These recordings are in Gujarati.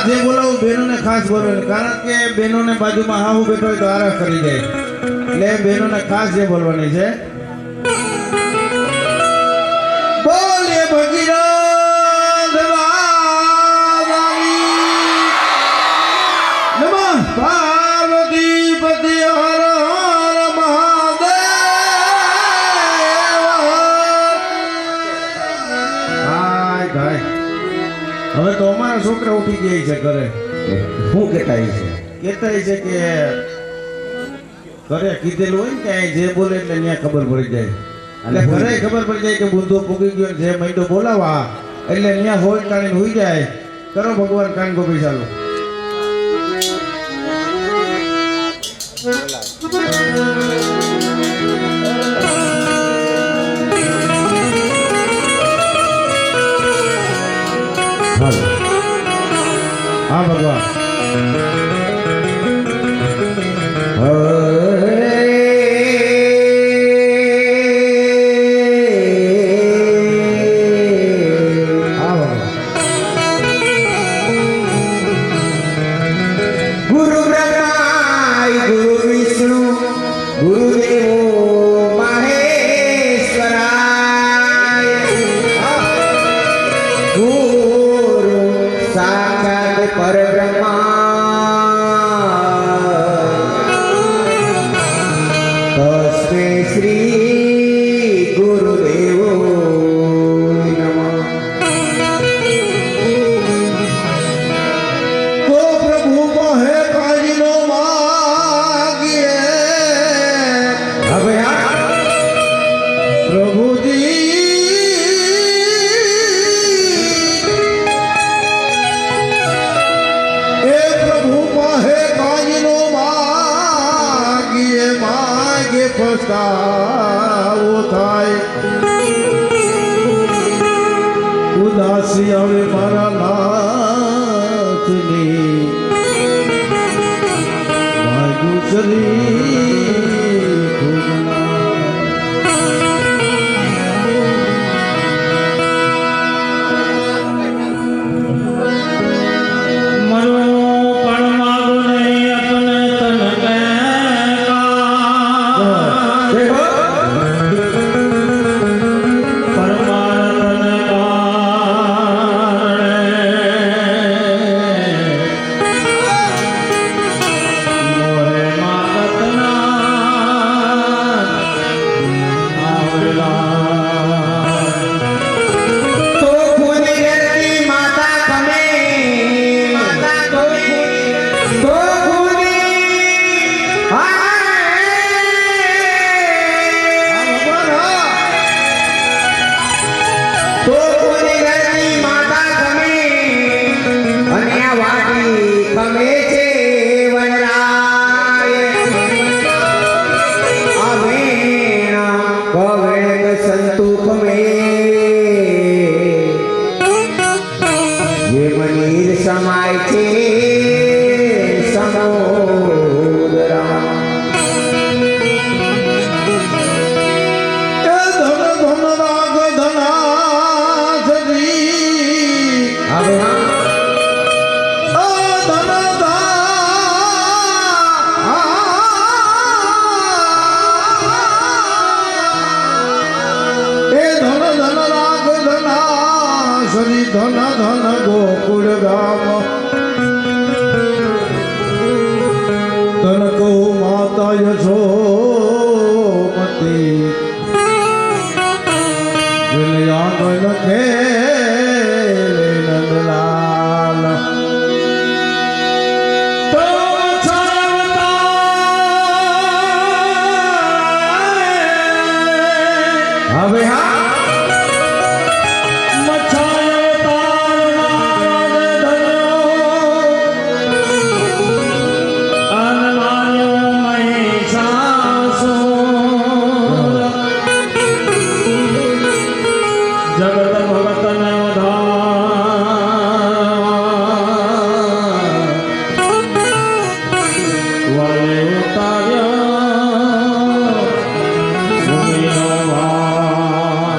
જે બોલાવું બહેનોને ખાસ બોલવાનું, કારણ કે બહેનોને બાજુમાં હાહુ બેઠો હોય તો આરામ કરી જાય, એટલે બહેનોને ખાસ જે બોલવાની છે. બોલીએ ભગીરથ નમઃ પાર્વતી પતિ હર હર મહાદેવ. હાય ભાઈ, હવે તો અમારા છોકરા ઉઠી ગયા છે ઘરે. શું કહેતા છે? કહેતા છે કે ઘરે કીધેલું હોય ને કે જે બોલે એટલે ત્યાં ખબર પડી જાય, એટલે ઘરે ખબર પડી જાય કે બુંદો પૂગી ગયો, જે મહિનો બોલાવા એટલે ત્યાં હોય કાઢીને હોઈ જાય. કરો ભગવાન કાન ગોપી ચાલો. હા ભગવાન. ગુરુ બ્રહ્મા ગુરુ વિષ્ણુ ગુરુદેવો મહેશ્વરાય. ગુરુ સાક્ષાત પરબ્રહ્મા તસ્મૈ શ્રી ગુરુદેવો નમઃ. તો પ્રભુ કહે કાજીનો માગીએ. હવે આ પ્રભુજી એ પ્રભુ કહે કાજીનો માગીએ. માગે પસ્તાવો થાય, ઉદાસી આવે મારા નાથની. માગું શરીર ભોગના. મરો પણ માગો નહીં અપને તન કે સંતુખ જે મનીર સમાય છે સમોદરા. ધન રાગ ધનાસરી. હવે ધન ધન ગોકુળ ગામ. ધન કહું માતા યશોમતી. આંગણ ખેલે નંદલાલ. હવે હા જગત ભગત ને વાલે ઉતાર્યો ભૂમિનો ભાર.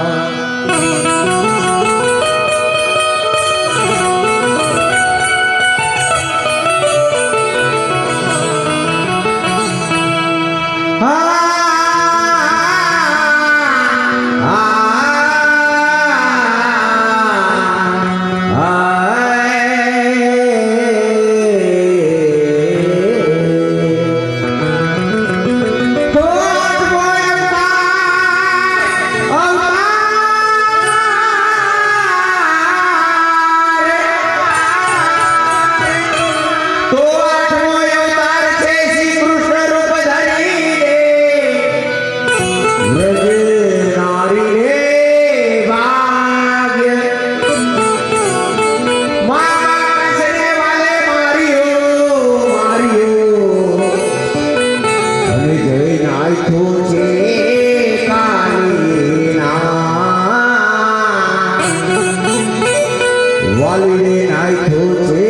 વાલીને નાખ્યો છે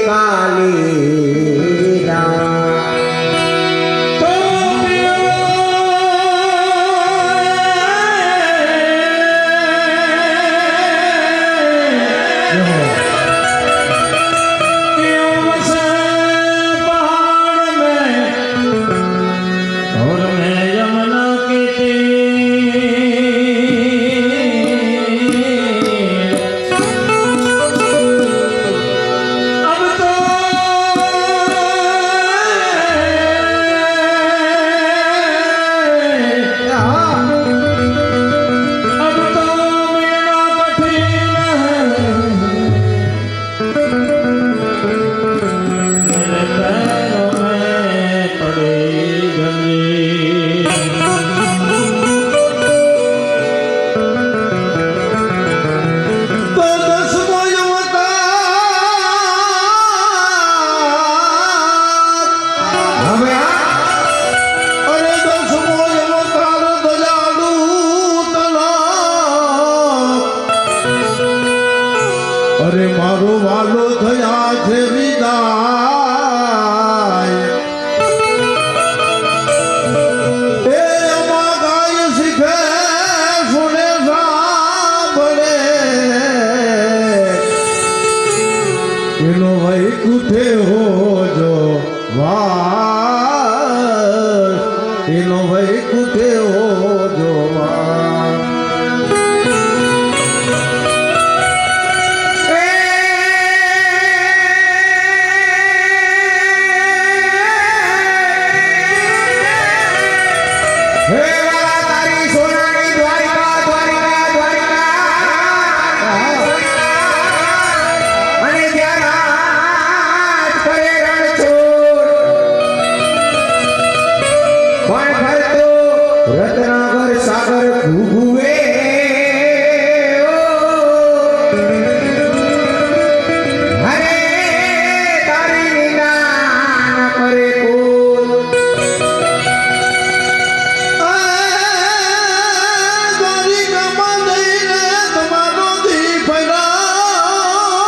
કાલીના અરે મારો વાલો થયા છે વિદાય એ અમા ગાય શીખે સુને સાંભળે એનો વૈ કુઠે હો જો વાસ એનો વૈ કુઠે હો જો વાસ રત્નાગર સાગર ઘુઘુએ હરે તારી વિના કરે કોઈ દ્વારિકામાં જઈને તમારો દીપ રાજને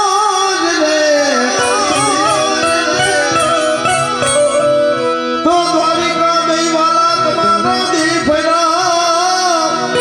તો દ્વારિકા દઈવાલા તમારો દીપ રાજ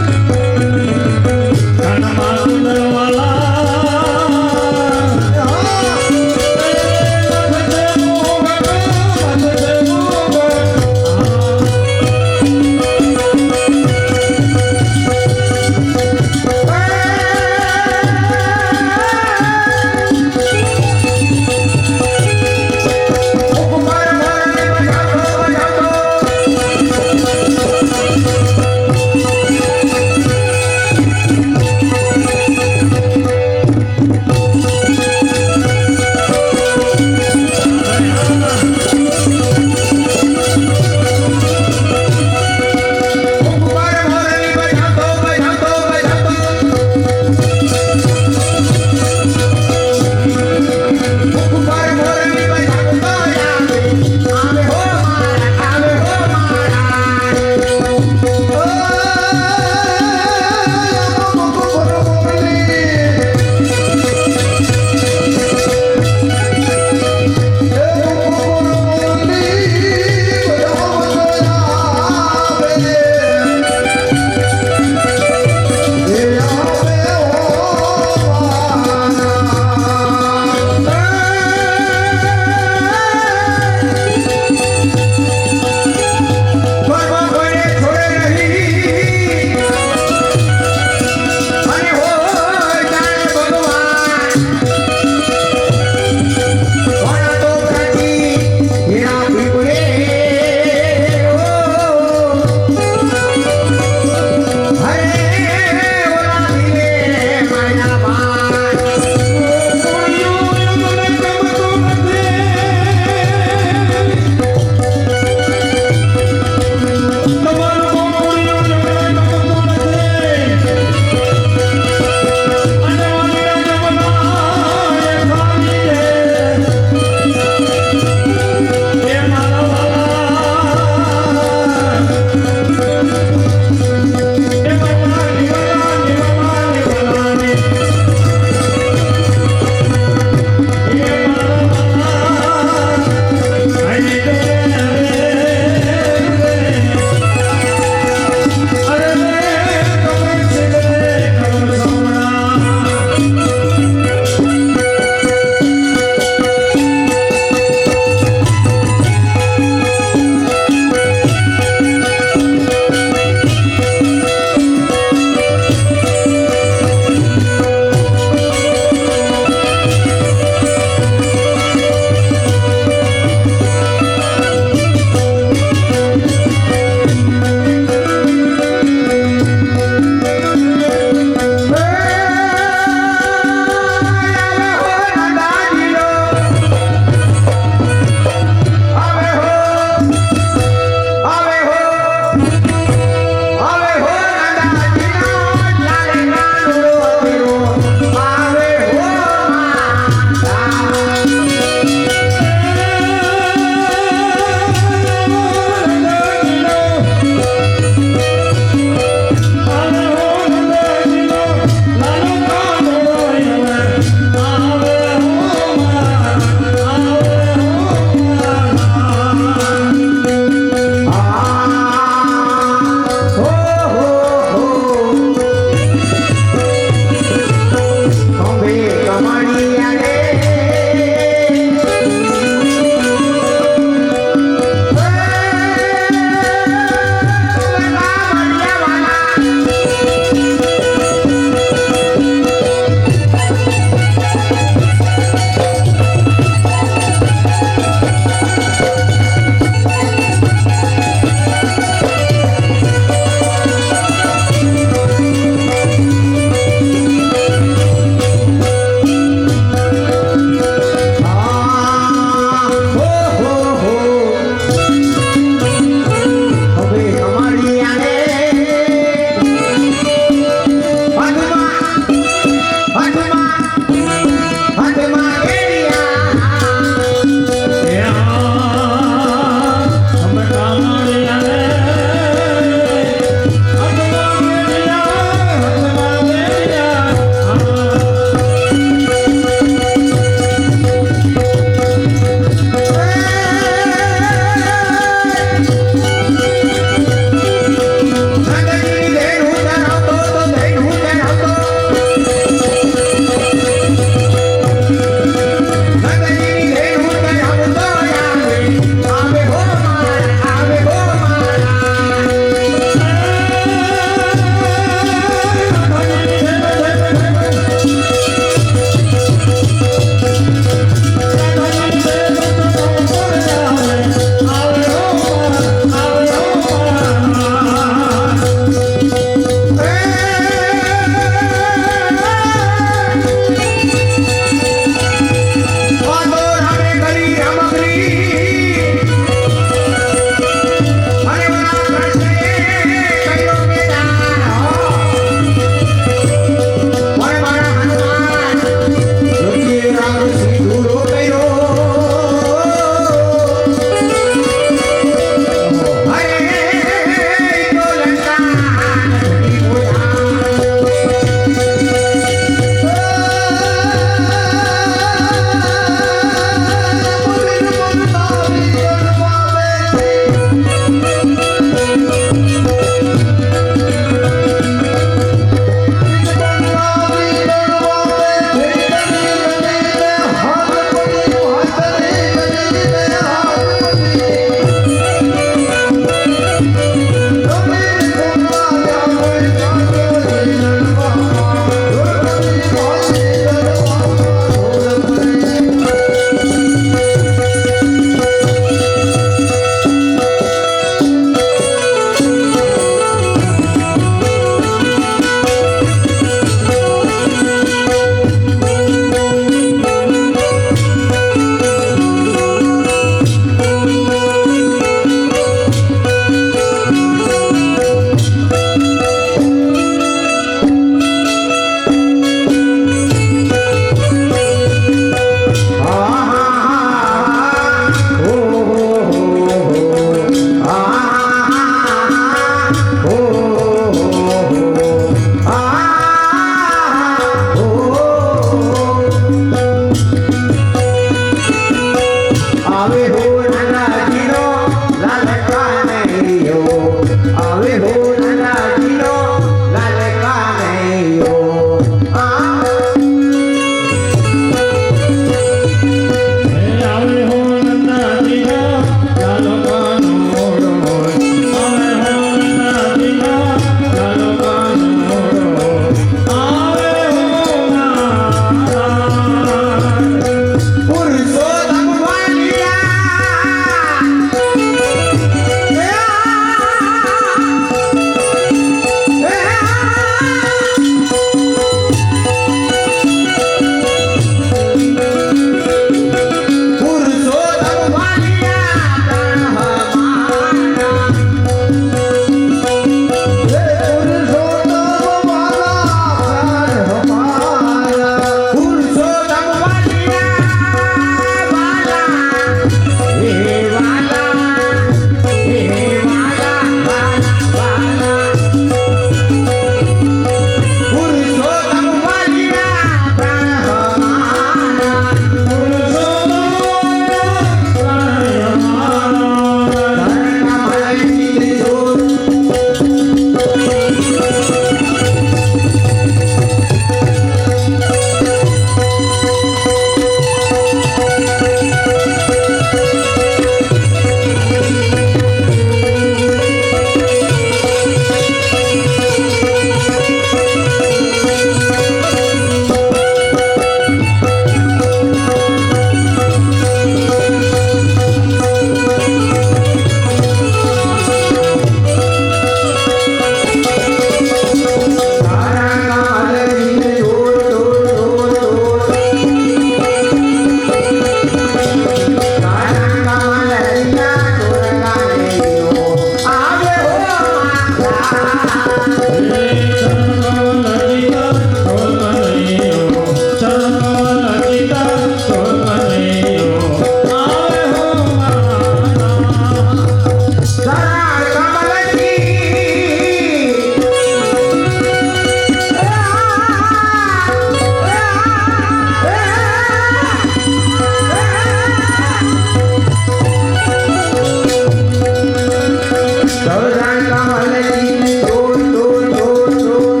સૌરાણ કમલજી ડોલ ડોલ ડોલ ડોલ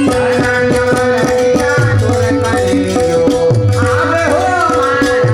સૌરાણ કમલજી ડોલ કરેલો આવે હો મારા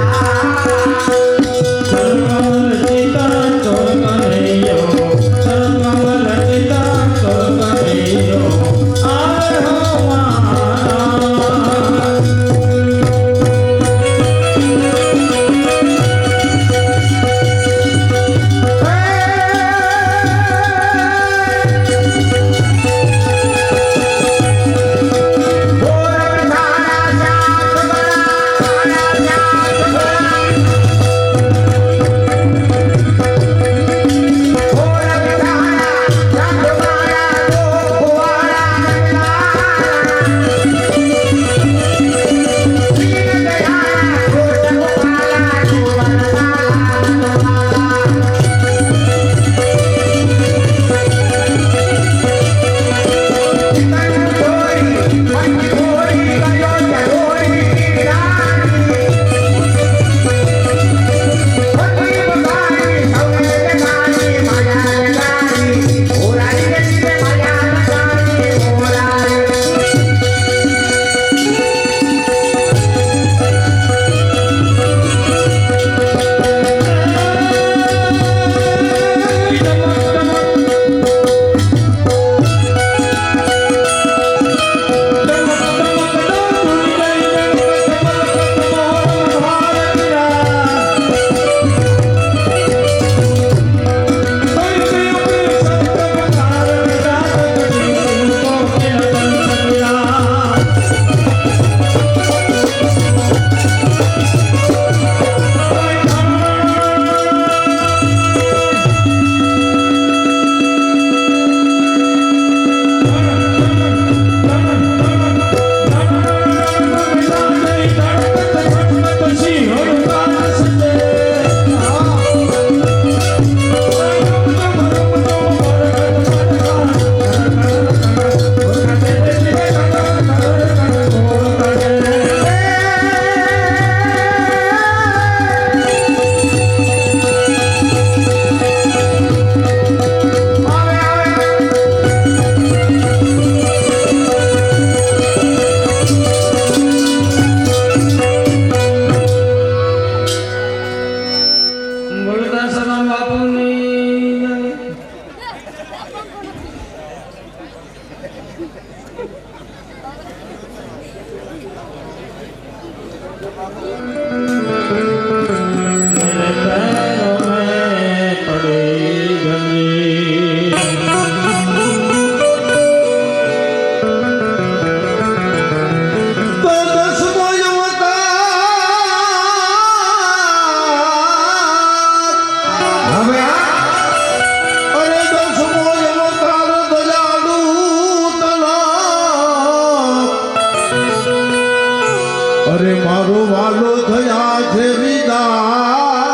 અરે મારો વાલો થયા છે વિદાય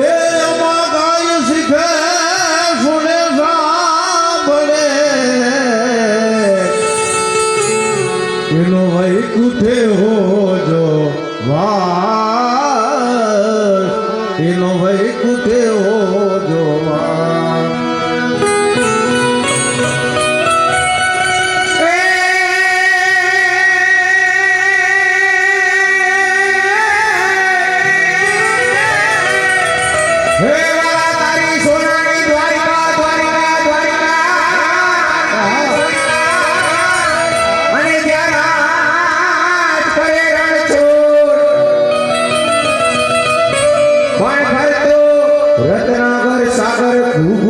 એ અમા ગાય શીખે સુને સાંભળે એનો વહી કુઠે હો જો વાસ એનો વહી કુઠે હો જો વાસ રત્નાગર સાગર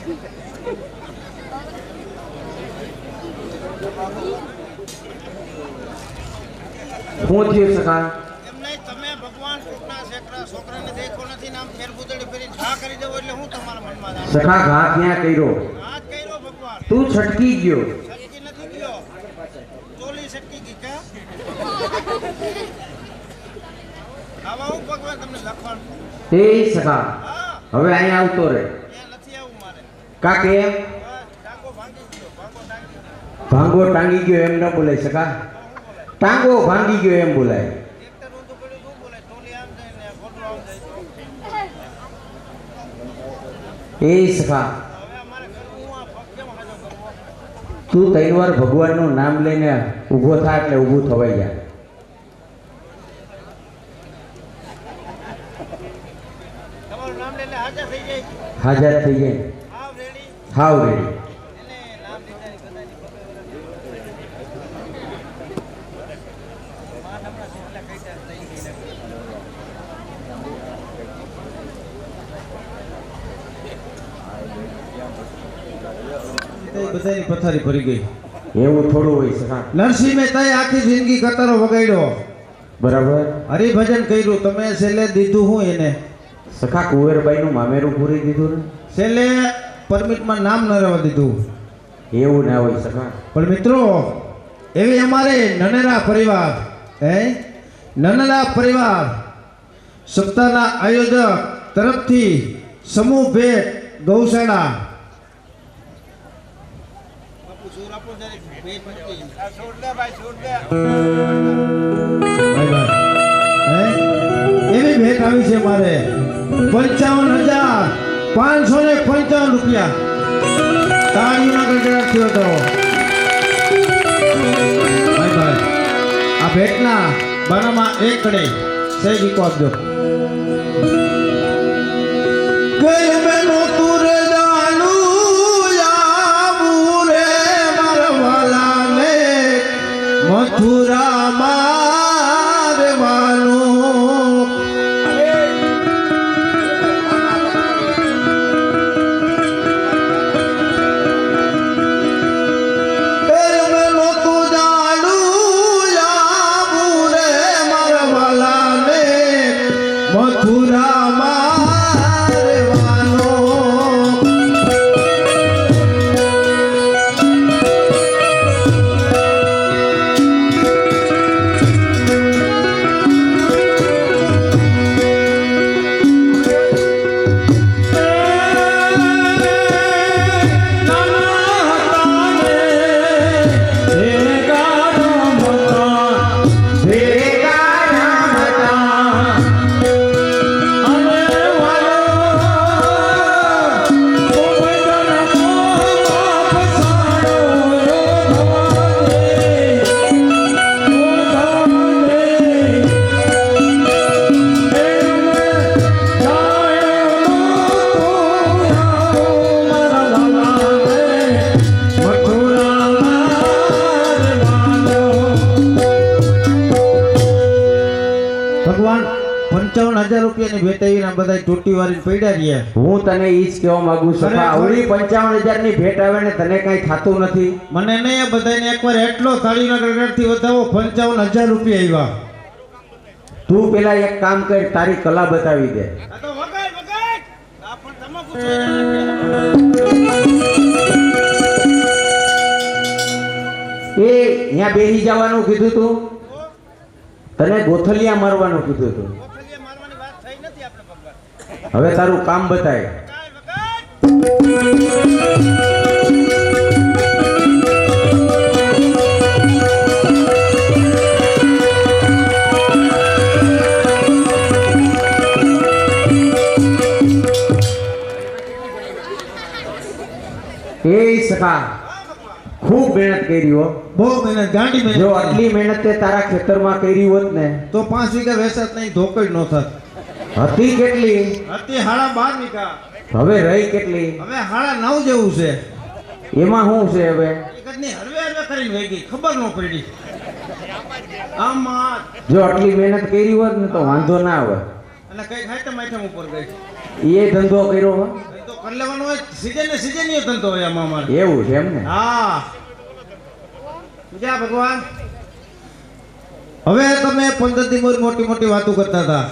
શું થયું સખા? એમ નહીં, તમે ભગવાન કોકના છોકરાને દેખો નથી ને આમ ફેરબુદડી ફેરીને ઘા કરી દેવો એટલે હું તમારા મનમાં આવે? સખા ઘા ક્યાં કર્યો? હાથ કર્યો ભગવાન. તું છટકી ગયો. છટકી નથી ગયો, ચોલી છટકી ગઈ કા? આવા હું ભગવાન તમને લખવાનું. એ સખા હા, હવે અહીંયા આવતો રે. એ નથી આવું મારે. કા કે બસ, ટાંગો ભાંગી ગયો, ભાંગો ટાંગી ગયો. ભાંગો ટાંગી ગયો એમ ન બોલાય સખા. ટાંગો ભાંગી ગયો એમ બોલાય. ટ્રેક્ટર ઊંધું પડ્યું શું બોલે? ટોલી આમ જાય ને ખોટું આમ જાય. એ સખા હવે અમારે કરવું હું આ પગ કેમ હાજો કરવો? તું ત્રણ વાર ભગવાનનું નામ લઈને ઊભો થા એટલે ઊભું થવાઈ જાય. તમારું નામ લઈને હાજર થઈ જાય. હાજર થઈ જાય. હાવ રેડી. હાવ રેડી. એને નામ લીધાની બધાની ખબર માં હમણાં કેટલા કઈટા થઈ ગઈ. બધાની પથારી ભરી ગઈ. એવું થોડું હોય સખા. નરસિંહ મહેતાએ આખી જિંદગી કતારો વગાડ્યો, બરાબર. હરિભજન કર્યું. તમે છેલ્લે દીધું હું એને? સખા કુંવરબાઈનું મામેરું પૂરી દીધું ને. છેલ્લે પરમિટમાં નામ ન રહેવા દીધું. એવું ના હોય સખા. પણ મિત્રો, એવી અમારે નનેરા પરિવાર નનેરા પરિવાર સપ્તાહના આયોજક તરફથી સમૂહ ભેટ ગૌશાળા બાપુ સૂર આપો જરીક ભેટ મૂકી. આ છોડ દે ભાઈ, છોડ દે. એવી ભેટ આવી છે મારે 55,555 રૂપિયા. તાળીઓના ગણગણાટથી હતો. ભાઈ આ ભેટના બારામાં એક કડે સહી ગીતો આપજો. ગઈ મેનો તુરે જાણું આવું રે મારા વાલાને મથુરા મારવાનું. મથુરા મારવાનો. ભગવાન 55,000 રૂપિયાની ભેટ આવીને બધા ટોટી વાળીને પડ્યા રહ્યા. હું તને ઈ જ કહેવા માંગુ છું સખા. આવડી 55,000 ની ભેટ આવે ને તને કઈ થતું નથી. મને નહીં, આ બધાને એકવાર એટલો થાળીના ગણગણાટથી વધાવો. 55,000 રૂપિયા આવ્યા. તું પેલા એક કામ કર, તારી કલા બતાવી દે. આ તો વગાડ વગાડ. આ પણ તમાકુ ચોરી એ અહીંયા બેસી જવાનું કીધું તું. તને ગોથલિયા મારવાનું કીધું તું. ગોખલીએ મારવાની વાત થઈ નથી આપણે ભગવાન. હવે તારું કામ બતાય. વગાડ એ સખા ખૂબ મહેનત કરી હો. બહુ મહેનત, ગાંડી મહેનત. જો આટલી મહેનત તે તારા ખેતરમાં કરી હોત ને તો 5 વીઘા વેચાત નહીં, ધોકડ નો થાત. હતી કેટલી, હતી 12.5 વીઘા. હવે રહી કેટલી? હવે 9.5 જેવું છે. એમાં શું છે હવે? એકદની હરવે હરવે કરીને વહી ગઈ, ખબર ન પડી. આમાં જો આટલી મહેનત કરી હોત ને તો વાંધો ના આવે. અને કઈ ખાઈટમ આઈટમ ઉપર ગઈ. એ ધંધો કર્યો હો. એ તો કરી લેવાનું હોય સીઝન ને સીઝન યો ધંધો હોય આમાં અમારે એવું છે એમ ને? હા જા ભગવાન હવે તમે 15 દી મોટી મોટી વાતો કરતા હતા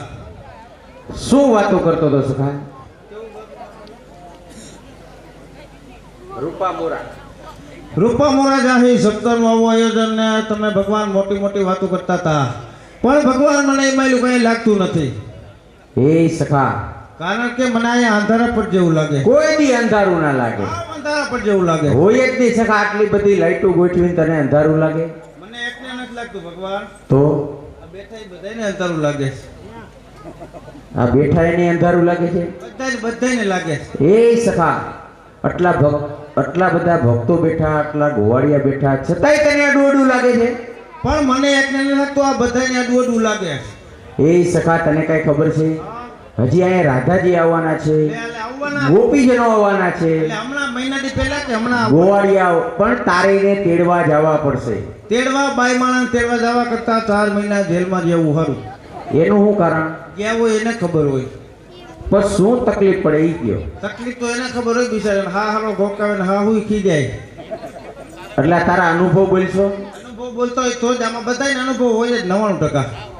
શું વાતો કરતો હતો સખા? રૂપા મોરા રૂપા મોરા જાહી સપ્તાહનું આવું આયોજન ને તમે ભગવાન મોટી વાતો કરતા હતા પણ ભગવાન મને એમાં કઈ લાગતું નથી એ સખા, કારણ કે મને અહીંયા અંધારા પર જેવું લાગે કોઈ દી અંધારું ના લાગે. અંધારા પર જેવું લાગે હોય જ નહીં સખા, આટલી બધી લાઈટો ગોઠવીને તને અંધારું લાગે? મને એકને નથી લાગતું ભગવાન તો આ બેઠા ઈ બધાયને અંધારું લાગે આ બેઠા એને અંધારું લાગે છે? બધાયને લાગે એ સખા, આટલા બધા ભક્તો બેઠા, આટલા ગોવાળિયા બેઠા, છતાંય તને આડું લાગે છે? પણ મને એકને નથી લાગતું આ બધાયને આડું લાગે એ સખા, તને કઈ ખબર છે? હજી અહીંયા રાધાજી આવવાના છે, એટલે આવવાના ગોપીજનો આવવાના છે, એટલે હમણાં મહિનાથી પહેલા કે હમણાં ગોવાળિયા પણ તારે એને તેડવા જવા પડશે. તેડવા બાઈ માણસ તેડવા જવા કરતા 4 મહિના જેલમાં રહેવું સારું. એનું શું કારણ? ગયા હોય એને ખબર હોય. પણ શું તકલીફ પડે એ કયો? તકલીફ તો એને ખબર હોય બિચારાને. હા હારો ગોકાવે ને હા હુઈ ખી જાય. એટલે આ તારા અનુભવ બોલશો? અનુભવ બોલતો હોય તો જ આમાં બધાયને અનુભવ હોય જ 99%.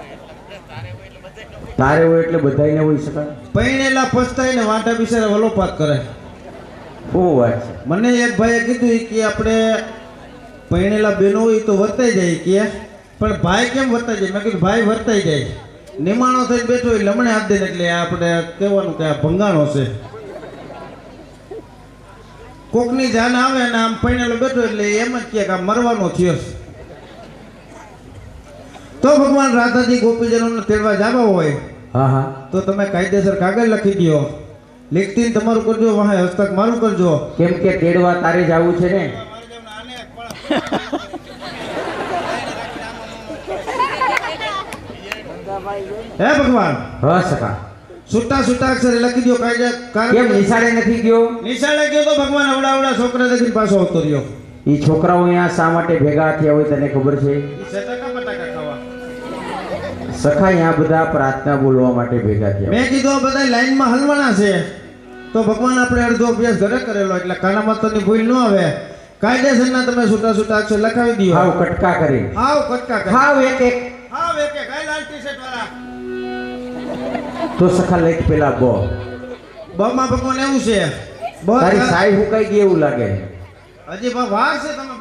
તારે હોય એટલે બધાયને હોય શકાય? પૈણેલા પસ્તાય ને વાંઢા બિચારા વલોપાત કરે. શું વાત છે? મને એક ભાઈએ કીધું કે આપણે પૈણેલા બેનો હોય તો વર્તાઈ જાય કે પણ ભાઈ કેમ વર્તાઈ જાય? મેં કીધું ભાઈ વર્તાઈ જાય. નિમાણો થઈને બેઠો હોય લમણે હાથ દે એટલે આપણે કહેવાનું કે આ ભંગાણો છે. કોકની જાન આવે ને આમ પૈણેલો બેઠો એટલે એમ જ કે આ મરવાનો થયો છે. તો ભગવાન રાધાજી ગોપીજનોને તેડવા જવા હોય હા હા, તો તમે કાયદેસર કાગળ લખી દો, લેખતી તમારું કરજો, વાહે હસ્તક મારું કરજો. કેમ કે તેડવા તારે જ આવવું છે ને? હે ભગવાન, હા સખા, છૂટા અક્ષરે લખી દો કાયદે. કેમ નિશાળે નથી ગયો? નિશાળે ગયો તો ભગવાન અવડા છોકરા દેખીને પાછો આવતો રહ્યો. એ છોકરાઓ અહીંયા શા માટે ભેગા થયા હોય તને ખબર છે? ઈ સટાકા બટાકા ખાવા. સખા, અહીંયા બધા પ્રાર્થના બોલવા માટે ભેગા થયા. મેં કીધું આ બધા લાઈનમાં હલવાના છે તો ભગવાન આપણે અડધો અભ્યાસ ઘરે કરેલો એટલે કાનામાં તો ભૂલ ન આવે. કાયદેસરના તમે છૂટા અક્ષર લખાવી દો. હાવ કટકા કરી, હાવ કટકા કરી. હાવ એક એક. હાવ એક એક. લાલ ટી-શર્ટ વાળા તો સખા લઈટ પેલા બમાં ભગવાન એવું છે. તારી સાઈ હુકાઈ ગઈ એવું લાગે. હજી વાર છે તમે